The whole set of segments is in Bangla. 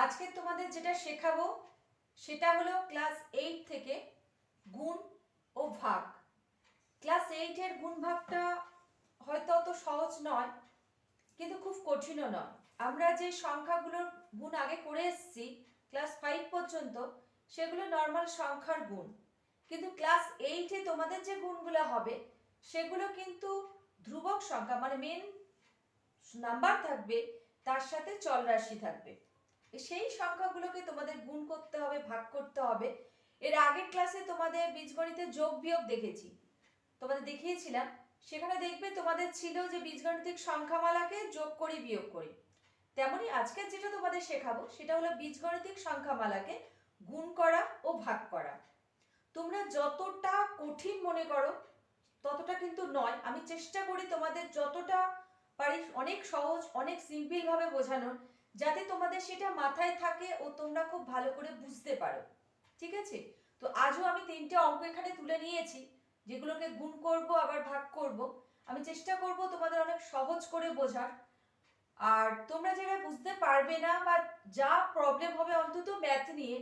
আজকে তোমাদের যেটা শেখাবো সেটা হলো ক্লাস 8 থেকে গুণ ও ভাগ। ক্লাস 8 এর গুণ ভাগটা হয়তো অত সহজ নয়, কিন্তু খুব কঠিনও নয়। আমরা যে সংখ্যাগুলোর গুণ আগে করে এসেছি ক্লাস 5 পর্যন্ত, সেগুলো নর্মাল সংখ্যার গুণ। কিন্তু ক্লাস 8 এ তোমাদের যে গুণগুলো হবে সেগুলো কিন্তু ধ্রুবক সংখ্যা, মানে মেন নাম্বার থাকবে, তার সাথে চল রাশি থাকবে। সেই সংখ্যাগুলোকে তোমাদের গুণ করতে হবে, ভাগ করতে হবে। এর আগের ক্লাসে তোমাদের বীজগণিতের যোগ বিয়োগ দেখেছি, তোমাদের দেখিয়েছিলাম। সেখানে দেখবে তোমাদের ছিল যে বীজগণিতিক সংখ্যামালাকে যোগ করি বিয়োগ করি। তেমনি আজকে যেটা তোমাদের শেখাবো সেটা হলো বীজগণিতিক সংখ্যামালাকে গুণ করা ও ভাগ করা। তোমরা যতটা কঠিন মনে করো ততটা কিন্তু নয়। আমি চেষ্টা করি তোমাদের যতটা পারি অনেক সহজ, অনেক সিম্পল ভাবে বোঝানোর, যাতে তোমাদের সেটা মাথায় থাকে ও তোমরা খুব ভালো করে বুঝতে পারো। ঠিক আছে? তো আজও আমি 3টে অঙ্ক এখানে তুলে নিয়েছি, যেগুলোকে গুণ করব আবার ভাগ করব। আমি চেষ্টা করব তোমাদের অনেক সহজ করে বোঝার। আর তোমরা যারা বুঝতে পারবে না বা যা প্রবলেম হবে অন্তত ম্যাথ নিয়ে,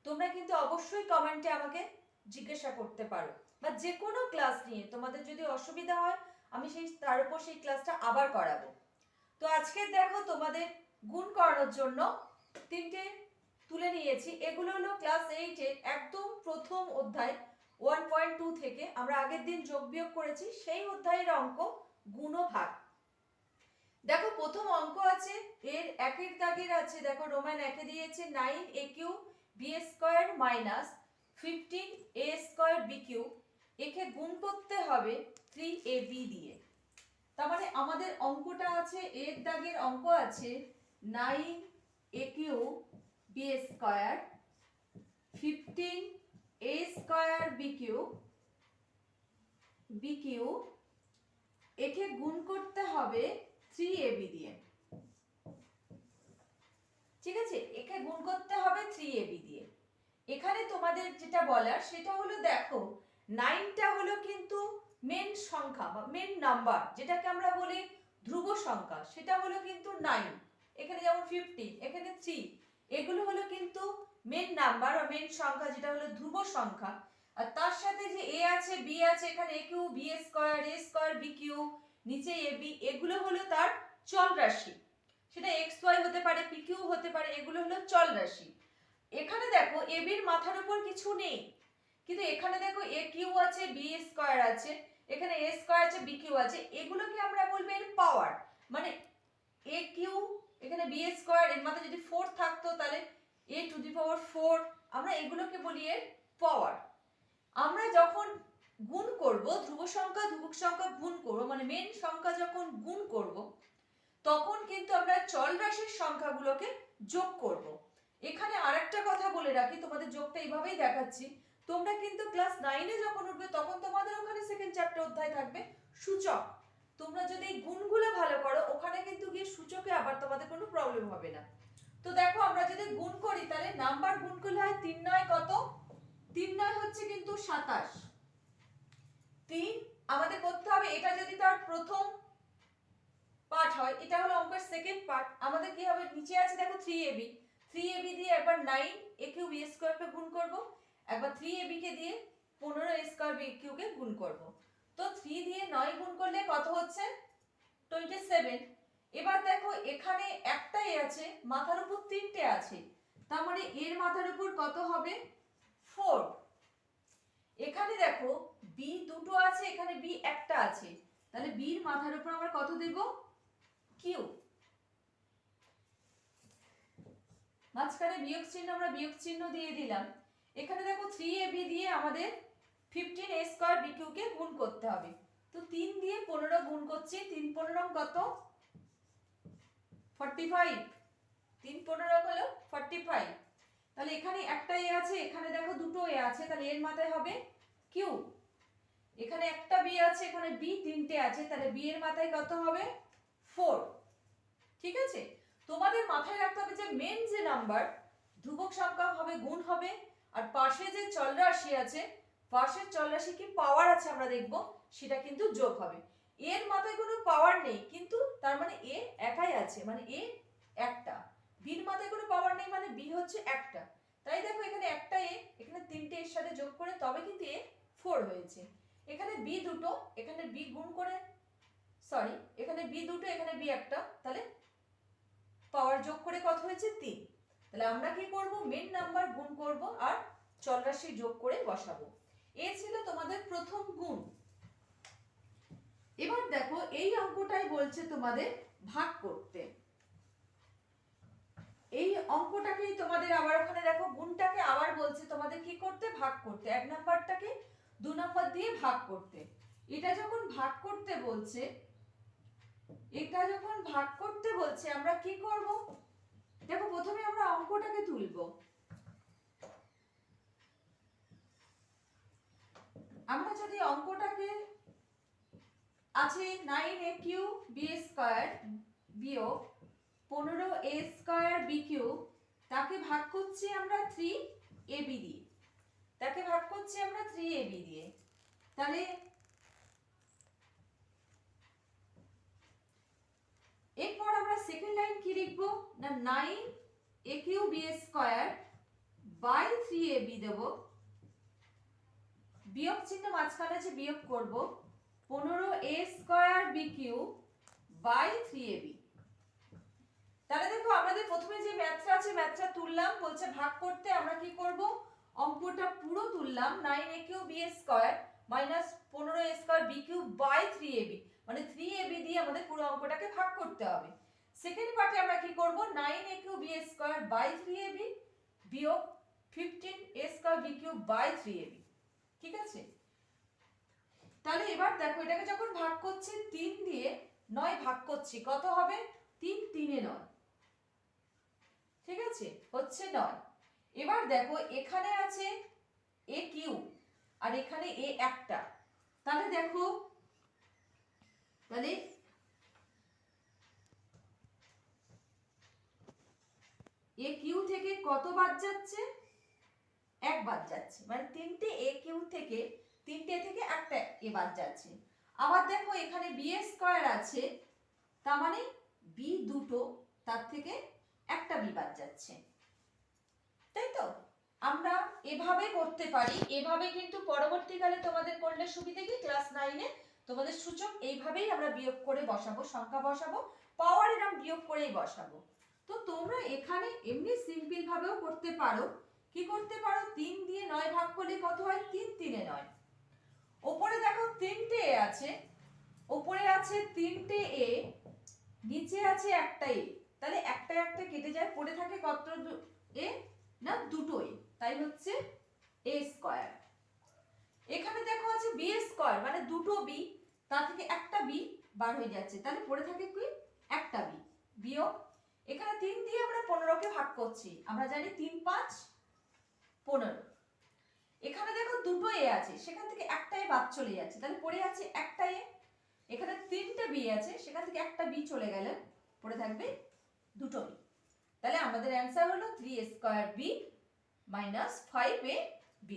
তোমরা কিন্তু অবশ্যই কমেন্টে আমাকে জিজ্ঞাসা করতে পারো, বা যে কোনো ক্লাস নিয়ে তোমাদের যদি অসুবিধা হয় আমি তার উপর সেই ক্লাসটা আবার করাবো। তো আজকে দেখো তোমাদের গুণ করানোর জন্য 3টে তুলে নিয়েছি। এগুলো হলো ক্লাস 8 এর একদম প্রথম অধ্যায় 1.2 থেকে। আমরা আগের দিন যোগ বিয়োগ করেছি সেই অধ্যায়ের অঙ্ক, গুণ ও ভাগ। দেখো প্রথম অঙ্ক আছে, এর একের দাগের আছে, দেখো রোমান একে দিয়েছে 9a³ b² minus 15a² b³ একে গুণ করতে হবে 3ab দিয়ে। তার মানে আমাদের অঙ্কটা আছে, এর দাগের অঙ্ক আছে 9a³ b² 15a² b³ একে গুণ করতে হবে 3ab দিয়ে। ঠিক আছে, একে গুণ করতে হবে 3ab দিয়ে। এখানে তোমাদের যেটা বলার সেটা হলো, দেখো 9টা হলো কিন্তু মেন সংখ্যা বা মেন নাম্বার, যেটাকে আমরা বলি ধ্রুব সংখ্যা, সেটা হলো কিন্তু 9। এখানে যেমন 15, এখানে 3, এগুলো হলো কিন্তু মেন নাম্বার বা মেন সংখ্যা, যেটা হলো ধ্রুব সংখ্যা। আর তার সাথে যে a আছে b আছে, এখানে a³ b² b² নিচে ab, এগুলো হলো তার চল রাশি। সেটা xy হতে পারে, pq হতে পারে, এগুলো হলো চল রাশি। এখানে দেখো ab এর মাথার উপর কিছু নেই, কিন্তু এখানে দেখো aq আছে, b² আছে, এখানে a² আছে, bq আছে, এগুলোকে আমরা বলবো এর পাওয়ার। মানে aq, এখানে b² এর মাথায় যদি 4 থাকতো তাহলে a⁴, আমরা এগুলোকে বলি এর পাওয়ার। আমরা যখন গুণ করব, ধ্রুব সংখ্যা ধ্রুবক সংখ্যা গুণ করব, মানে মেন সংখ্যা যখন গুণ করব, তখন কিন্তু আমরা চল রাশির সংখ্যাগুলোকে যোগ করব। এখানে আরেকটা কথা বলে রাখি, তোমাদের যোগটা এইভাবেই দেখাচ্ছি। তোমরা কিন্তু ক্লাস 9 এ যখন উঠবে তখন তোমাদের ওখানে সেকেন্ড চ্যাপ্টার অধ্যায় থাকবে সূচক। তোমরা যদি এই গুণগুলো ভালো করো, ওখানে কিন্তু গিয়ে সূচকে আবার তোমাদের কোনো প্রবলেম হবে না। তো দেখো আমরা যদি গুণ করি তাহলে নাম্বার গুণ করলে হয় 3 9 কত? 3 9 হচ্ছে কিন্তু 27। 3 আমাদের করতে হবে, এটা যদি তার প্রথম পার্ট হয়, এটা হলো অঙ্কের সেকেন্ড পার্ট। আমাদের কি হবে, নিচে আছে দেখো 3ab, 3ab দিয়ে একবার 9a³ b² কে গুণ করব, একবার 3ab কে দিয়ে 15a² b³ কে গুণ করব। তো 3 দিয়ে 9 গুণ করলে কত হচ্ছে? 27। এবার দেখো এখানে একটাই আছে, মাথার উপর 3টে আছে, তার মানে এর মাথার উপর কত হবে? 4। এখানে দেখো b দুটো আছে, এখানে b একটা আছে, তাহলে b এর মাথার উপর আমরা কত দেব? q। মাঝখানে বিয়োগ চিহ্ন, আমরা বিয়োগ চিহ্ন দিয়ে দিলাম। এখানে দেখো 3ab দিয়ে আমাদের 15a² b³ কে গুণ করতে হবে। তো 3 দিয়ে 15 গুণ করছি, 3 15 কত? 45। 3 15 হলো 45। তাহলে এখানে একটা a আছে, এখানে দেখো দুটো a আছে, তাহলে এর মাথায় হবে q। এখানে একটা b আছে, এখানে b তিনটে আছে, তাহলে b এর মাথায় কত হবে? 4। ঠিক আছে? তোমাদের মাথায় রাখতে হবে যে মেন যে নাম্বার ধ্রুবক সংখ্যা হবে, গুণ হবে, আর পাশে যে চল রাশি আছে, পাশের চল রাশি কি পাওয়ার আছে আমরা দেখব, সেটা কিন্তু যোগ হবে। এর মাথায় কোনো পাওয়ার নেই, কিন্তু তার মানে এ একাই আছে, মানে এ একটা। বির মাথায় কোনো পাওয়ার নেই, মানে বি হচ্ছে একটা, তাই দেখো এখানে একটা এ, এখানে তিনটে এর সাথে যোগ করে তবে কিন্তু এ 4 হয়েছে। এখানে বি দুটো, এখানে বি গুণ করে, সরি এখানে বি দুটো, এখানে বি একটা, তাহলে পাওয়ার যোগ করে কত হয়েছে 3। তাহলে আমরা কি করব, মেন নাম্বার গুণ করব আর চলরাশি যোগ করে বসাবো। এ ছিল তোমাদের প্রথম গুণ। এবার দেখো এই অঙ্কটাই বলছে তোমাদের ভাগ করতে। এই অঙ্কটাকেই তোমাদের আবার ওখানে দেখো গুণটাকে আবার বলছে তোমাদের কি করতে, ভাগ করতে। এক নাম্বারটাকে 2 নাম্বার দিয়ে ভাগ করতে। এটা যখন ভাগ করতে বলছে, আমরা কি করব, দেখো প্রথমে আমরা অঙ্কটাকে তুলব। আমরা যদি অঙ্কটাকে আছে 9a³ b² বিয়োগ 15a² b³ তাকে ভাগ করছি আমরা 3ab দিয়ে, তাহলে এরপর আমরা সেকেন্ড লাইন কি লিখবো না, 9a³ b² বাই 3ab দেব, বিয়োগ চিহ্ন মাঝখানে আছে বিয়োগ করব, 15a² b³ বাই 3ab। তাহলে দেখো আমাদের প্রথমে যে ম্যাথটা আছে ম্যাথটা তুললাম, বলছে ভাগ করতে আমরা কি করব, অঙ্কটা পুরো তুললাম, 9a³ b² minus 15a² b³ by 3ab, মানে 3ab দিয়ে আমাদের পুরো অঙ্কটাকে ভাগ করতে হবে। সেকেন্ড পার্টে আমরা কি করব, 9a³ b² বাই 3ab বিয়োগ 15a² b³ বাই 3ab। ঠিক আছে, তাহলে এবার দেখো এটাকে যখন ভাগ করছি 3 দিয়ে 9 ভাগ করছি, কত হবে, 3 3 এ 9, ঠিক আছে, হচ্ছে 9। এবার দেখো এখানে আছে a³ আর এখানে a একটা, তাহলে দেখো তাহলে a³ থেকে কত বাদ যাচ্ছে, 1 বাদ যাচ্ছে, মানে তিনটে a³ থেকে একটা a বাদ যাচ্ছে। আবার দেখো এখানে b² আছে, তার মানে b দুটো, তার থেকে একটা b বাদ যাচ্ছে, তাই তো। আমরা এভাবে করতে পারি, এভাবে কিন্তু পরবর্তীকালে তোমাদের করলে সুবিধা কি, ক্লাস 9 এ তোমাদের সূচক এইভাবেই আমরা বিয়োগ করে বসাবো, সংখ্যা বসাবো, পাওয়ার এরকম বিয়োগ করেই বসাবো। তো তোমরা এখানে এমনি সিম্পল ভাবেও করতে পারো। কি করতে পারো, 3 দিয়ে 9 ভাগ করলে কত হয়, 3 3 এ 9। উপরে দেখো 3টে এ আছে, উপরে আছে 3টে এ, নিচে আছে একটা এ, তাহলে একটা একটা কেটে যায়, পড়ে থাকে কত এ না, দুটো এ, তাই হচ্ছে a²। এখানে দেখো আছে b², মানে দুটো b, তার থেকে একটা b বার হয়ে যাচ্ছে, তাহলে পড়ে থাকে কি, একটা b বিয়োগ, এখানে 3 দিয়ে আমরা 15 কে ভাগ করছি, আমরা জানি 3 5 15। এখানে দেখো দুটো এ আছে, সেখান থেকে একটা এ বাদ চলে যাচ্ছে, তাহলে পড়ে আছে একটা এ। এখানে 3টে বি আছে, সেখান থেকে একটা বি চলে গেলে পড়ে থাকবে দুটো বি। তাহলে আমাদের অ্যান্সার হলো 3a² b minus 5a b²।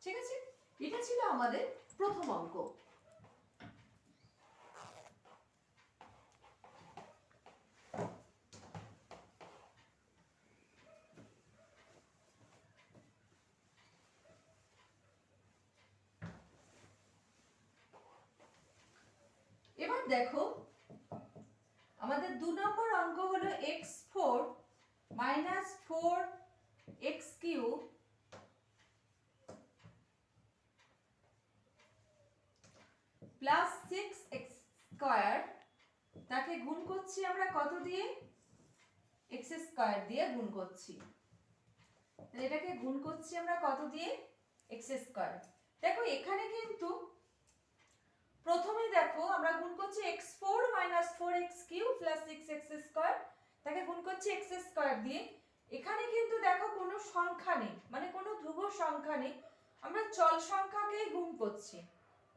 ঠিক আছে, এটা ছিল আমাদের প্রথম অঙ্ক। এবার দেখো আমাদের 2 নম্বর অঙ্ক হলো x4 minus 4x³ plus 6x² তাকে গুণ করছি আমরা কত দিয়ে, x² দিয়ে গুণ করছি। তাহলে এটাকে গুণ করছি আমরা কত দিয়ে, x²। দেখো এখানে কিন্তু প্রথমে দেখো আমরা গুণ করছি x4 minus 4x³ plus 6x² তাকে গুণ করছি x² দিয়ে। এখানে কিন্তু দেখো কোনো সংখ্যা নেই, মানে কোনো ধ্রুব সংখ্যা নেই, আমরা চল সংখ্যাকেই গুণ করছি।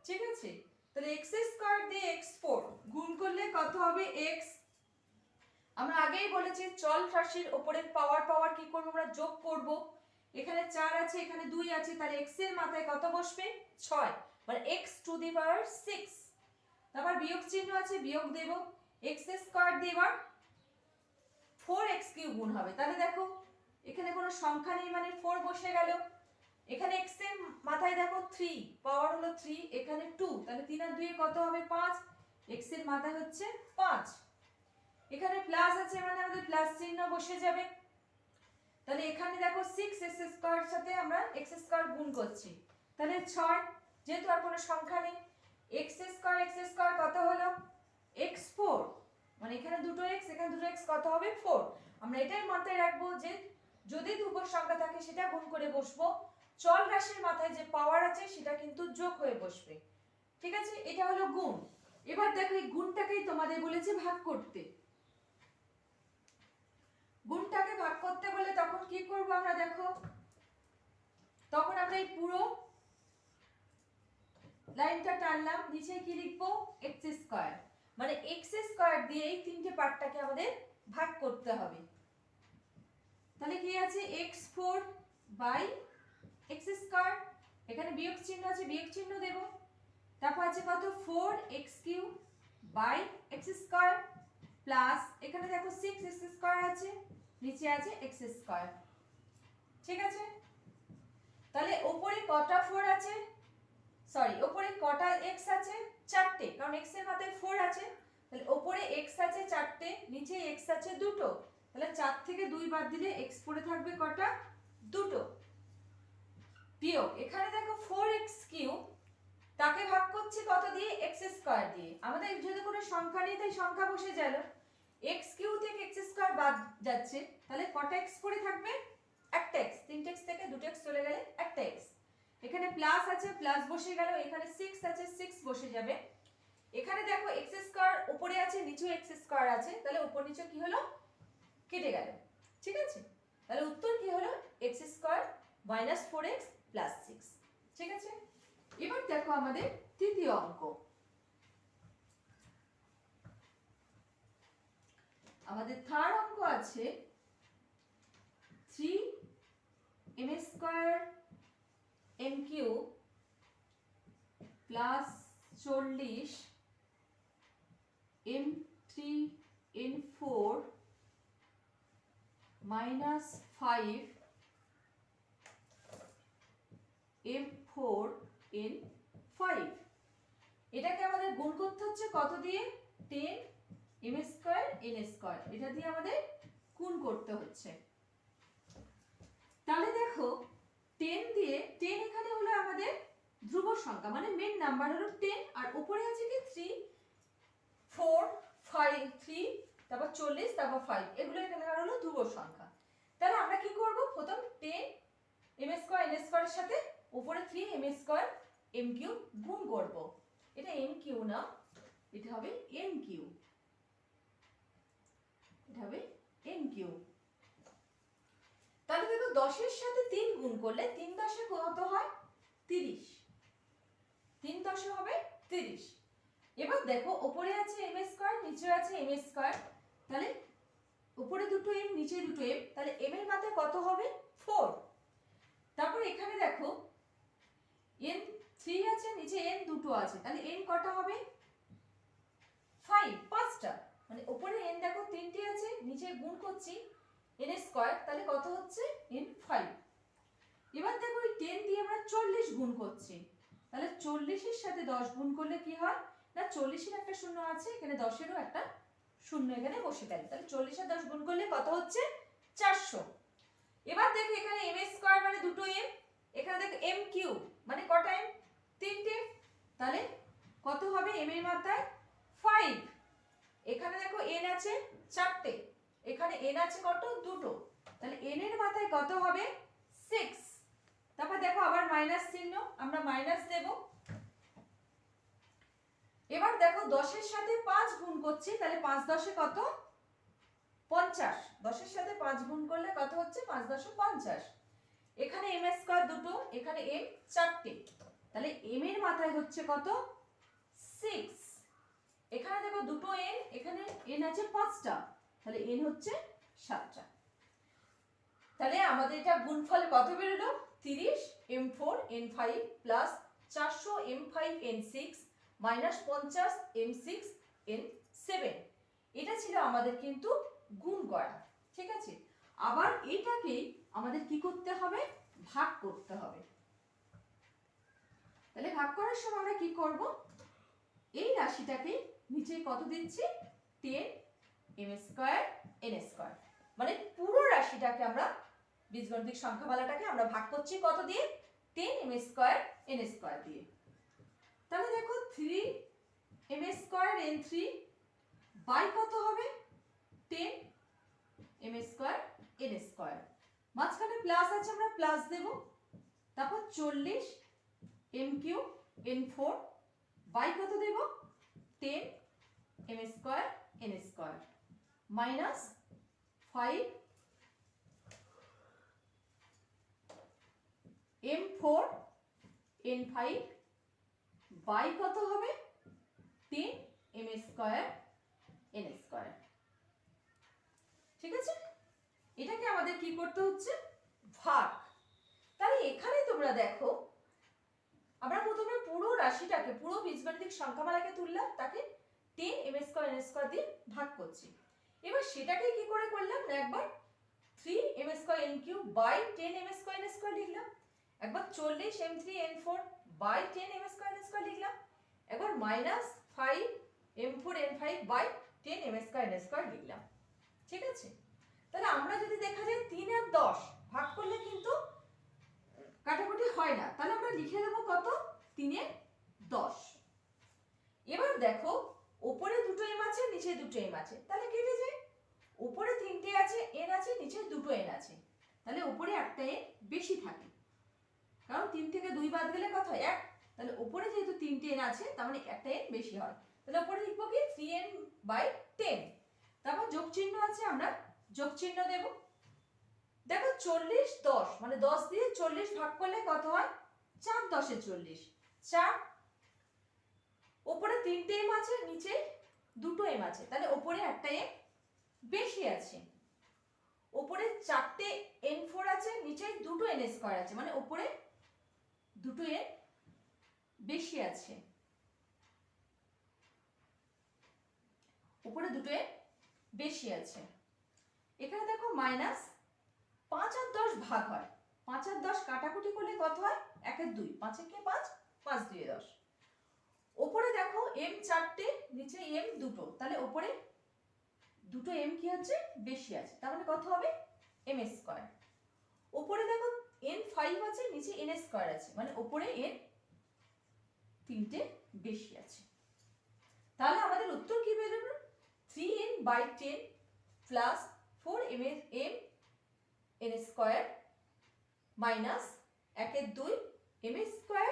ঠিক আছে, তাহলে x² দিয়ে x4 গুণ করলে কত হবে, x। আমরা আগেই বলেছি চল রাশির উপরে পাওয়ার কি করব, আমরা যোগ করব। এখানে 4 আছে, এখানে 2 আছে, তাহলে x এর মাথায় কত বসবে, 6, মানে x⁶। তারপর বিয়োগ চিহ্ন আছে, বিয়োগ দেব, x² দিয়ে এবার 4x³ গুণ হবে। তাহলে দেখো এখানে কোনো সংখ্যা নেই মানে 4 বসে গেল। এখানে x এর মাথায় দেখো 3, পাওয়ার হলো 3, এখানে 2, তাহলে 3 আর 2 এ কত হবে 5, x এর মাথায় হচ্ছে 5। এখানে প্লাস আছে মানে আমাদের প্লাস চিহ্ন বসে যাবে। তাহলে এখানে দেখো 6x স্কয়ার সাথে আমরা x স্কয়ার গুণ করছি, তাহলে 6, যেহেতু আর কোনো সংখ্যা নেই, x স্কয়ার কত হলো x4, মানে এখানে দুটো x এখানে দুটো x কত হবে 4। আমরা এটাই মাথায় রাখবো যে যদি ধ্রুবক সংখ্যা থাকে সেটা গুণ করে বসবো, চল রাশির মাথায় যে পাওয়ার আছে সেটা কিন্তু যোগ হয়ে বসবে। ঠিক আছে, এটা হলো গুণ। এবার দেখো এই গুণটাকেই তোমাদের বলেছে ভাগ করতে। গুণটাকে ভাগ করতে বলে তখন কি করব আমরা, দেখো তখন আমরা এই পুরো লাইনটা টানলাম, নিচে কি লিখবো x স্কয়ার, মানে x স্কয়ার দিয়ে এই তিনটে পার্টটাকে আমাদের ভাগ করতে হবে। তাহলে কি আছে x4 বাই x স্কয়ার, এখানে বিয়োগ চিহ্ন আছে বিয়োগ চিহ্ন দেব, তারপর আছে কত 4x3 by x square plus এখানে দেখো 6x স্কয়ার আছে, নিচে আছে x স্কয়ার। ঠিক আছে, তাহলে উপরে কটা 4 আছে, সরি উপরে কটা x আছে, চারটে, কারণ x এর মাথায় 4 আছে, তাহলে উপরে x আছে চারটে, নিচে x আছে দুটো, তাহলে 4 থেকে 2 বাদ দিলে x পড়ে থাকবে কটা, দুটো। বিয়োগ এখানে দেখো 4x3 তাকে ভাগ করছি কত দিয়ে, x স্কয়ার দিয়ে। আমাদের যদি কোনো সংখ্যা নেই তাই সংখ্যা বসে গেল, x3 থেকে x স্কয়ার বাদ যাচ্ছে, তাহলে কটা x পড়ে থাকবে, একটা x, তিনটে x থেকে দুটো x চলে গেলে একটা x। এখানে প্লাস আছে প্লাস বসে গেল, এখানে 6 আছে 6 বসে যাবে। এখানে দেখো x স্কয়ার উপরে আছে নিচে x স্কয়ার আছে, তাহলে উপর নিচে কি হলো কেটে গেল। ঠিক আছে, তাহলে উত্তর কি হলো x square minus 4x plus 6। ঠিক আছে, এবার দেখো আমাদের তৃতীয় অঙ্ক। আমাদের থার্ড অঙ্ক আছে 3m square m cube plus 40 m3 n4 minus 5 m4 n5। এটাকে আমাদের গুণ করতে হচ্ছে কত দিয়ে, 10 m স্কয়ার n স্কয়ার, এটা দিয়ে আমাদের গুণ করতে হচ্ছে। তাহলে দেখো 10 দিয়ে 10 এখানে হলো আমাদের ধ্রুব সংখ্যা, মানে মেন নাম্বার হলো 10, আর উপরে আছে কি 3 4 5 3, তারপর 40, তারপর 5, এগুলো এখানে হলো ধ্রুব সংখ্যা। তাহলে আমরা কি করব, প্রথম 10 m স্কয়ার n স্কয়ারের সাথে উপরে 3 m স্কয়ার m কিউব গুণ করব। এটা m কিউ না, এটা হবে n কিউ, এটা হবে n কিউ। তাহলে দেখো 10 এর সাথে 3 গুণ করলে 3 10 কত হয় 30, 3 10 হবে 30। এবার দেখো উপরে আছে m স্কয়ার নিচে আছে m স্কয়ার, তাহলে উপরে দুটো m নিচে দুটো m, তাহলে m এর মাথায় কত হবে 4। তারপর এখানে দেখো n 3 আছে নিচে n দুটো আছে, তাহলে n কটা হবে 5, পাঁচটা, মানে উপরে n দেখো তিনটে আছে, নিচে গুণ করছি n স্কয়ার, তাহলে কত হচ্ছে n 5। এবার দেখো এই 10 দিয়ে আমরা 40 গুণ করছি, তাহলে 40 এর সাথে 10 গুণ করলে কি হয় না, 40 এর একটা শূন্য আছে এখানে, 10 এরও একটা শূন্য এখানে বসে গেল, তাহলে 40 আর 10 গুণ করলে কত হচ্ছে 400। এবার দেখো এখানে m স্কয়ার মানে দুটো m, এখানে দেখো m কিউব মানে কটা m, তিনটে, তাহলে কত হবে m এর মাথায় 5। এখানে দেখো n আছে চারটে, এখানে n আছে কত দুটো, তাহলে n এর মাথায় কত হবে 6। তারপর দেখো আবার মাইনাস চিহ্ন, আমরা মাইনাস দেব। এবার দেখো 10 এর সাথে 5 গুণ করছি, তাহলে 5 10 এ কত 50, 10 এর সাথে 5 গুণ করলে কত হচ্ছে 5 10 50। এখানে m স্কয়ার দুটো, এখানে m চারটে, তাহলে m এর মাথায় হচ্ছে কত 6। এখানে দেখো দুটো n, এখানে n আছে 5টা, তাহলে n হচ্ছে 7টা। তাহলে আমাদের এটা গুণফল কত বেরোলো 30 m4 n5 plus 400 m5 n6 minus 50 m6 n7। এটা ছিল আমাদের কিন্তু গুণ করা। ঠিক আছে, আবার এটাকেই আমাদের কি করতে হবে, ভাগ করতে হবে। তাহলে ভাগ করার সময় আমরা কি করব, এই রাশিটাকে নিচে কত দিচ্ছি, 10 m স্কয়ার n স্কয়ার, মানে পুরো রাশিটাকে আমরা বীজগণিতিক সংখ্যামালাটাকে আমরা ভাগ করছি কত দিয়ে, 10 m স্কয়ার n স্কয়ার দিয়ে। তাহলে দেখো 3 m স্কয়ার n3 বাই কত হবে, 10 m স্কয়ার n স্কয়ার, মাঝখানে প্লাস আছে আমরা প্লাস দেব, তারপর 40 m কিউব n4 বাই কত দেব, 10 m square n square minus 5 m4 n5 by কত হবে, 10 m স্কয়ার n স্কয়ার। ঠিক আছে, এটাকে আমাদের কি করতে হচ্ছে, ভাগ। তাহলে এখানে তোমরা দেখো আমরা প্রথমে পুরো রাশিটাকে, পুরো বীজগণিতিক সংখ্যামালাকে তুললাম, তাকে 10 m স্কয়ার n স্কয়ার দিয়ে ভাগ করছি। এবার সেটাকে কি করে করলাম না, একবার 3 m square n cube by 10 m square n square লিখলাম, একবার 40 m3 n4 by 10 m square n square লিখলাম, একবার minus 5 m4 n5 by 10 m square n square লিখলাম। ঠিক আছে, তাহলে আমরা যদি দেখা যায় 3 আর 10 ভাগ করলে কিন্তু কাটাকুটি হয় না, তাহলে আমরা লিখে দেব কত, 3 এর 10। এবার দেখো উপরে দুটো m আছে, নিচে দুটো m আছে, তাহলে কেটে যায়, উপরে 3টে আছে n আছে, নিচে দুটো n আছে, তাহলে উপরে একটা n বেশি থাকে, কারণ 3 থেকে 2 বাদ গেলে কত হয় 1, তাহলে উপরে যেহেতু 3টে n আছে তার মানে একটা n বেশি হয়, তাহলে উপরে লিখব কি 3n/10, তারপর যোগ চিহ্ন আছে, আমরা যোগ চিহ্ন দেব। দেখো 40 10 মানে 10 দিয়ে 40 ভাগ করলে কত হয়, 4 10 এ 40, 4, উপরে 3টে m আছে, নিচে দুটো m আছে, তাহলে উপরে একটা m বেশি আছে, উপরে 4টে n4 আছে, নিচে দুটো n স্কয়ার আছে, মানে উপরে দুটো n বেশি আছে, উপরে দুটো n বেশি আছে। এখানে দেখো মাইনাস 5 আর 10 ভাগ হয়, 5 আর 10 কাটাকুটি করলে কত হয়, 1 এর 2, 5 এর 5, 5 2 10, উপরে দেখো m 4টে, নিচে m দুটো, তাহলে উপরে দুটো m কি আছে, বেশি আছে, তার মানে কত হবে, m স্কয়ার। উপরে দেখো n5 আছে, নিচে n স্কয়ার আছে, মানে উপরে n 3টে বেশি আছে। তাহলে আমাদের উত্তর কি বেরোলো, 3n/10 plus 4m n square minus 1 এর 2 m স্কয়ার